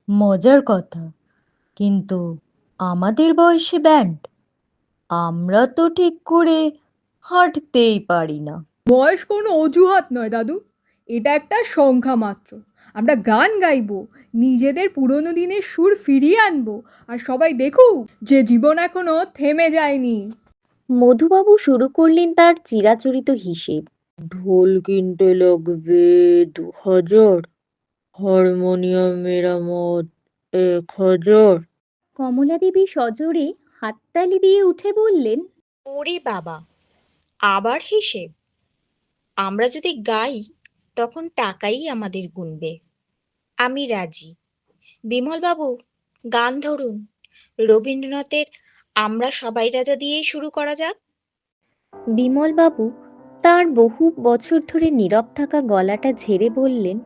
মজার কথা, কিন্তু আমাদের বয়সে ব্যান্ড? আমরা তো ঠিক করে হাঁটতেই পারি না। বয়স কোনো অজুহাত নয় দাদু, এটা একটা সংখ্যা মাত্র। আমরা গান গাইবো, নিজেদের পুরনো দিনের সুর ফিরিয়ে আনবো, আর সবাই দেখুক যে জীবন এখনো থেমে যায়নি। মধুবাবু শুরু করলেন তার চিরাচরিত হিসেব। ঢোল কিনতে লাগবে ২,০০০, হারমোনিয়াম মেরামত ১,০০০। কমলাদেবী সজোরে হাততালি দিয়ে উঠে বললেন, ওরে বাবা, আবার হিসেব! আমরা যদি গাই তখন টাকাই আমাদের গুনবে। আমি রাজি। বিমলবাবু, গান ধরুন। রবীন্দ্রনাথের আমরা সবাই রাজা দিয়েই শুরু করা যাক। বিমলবাবু তার বহু বছর ধরে নীরব থাকা গলাটা ঝেড়ে বললেন,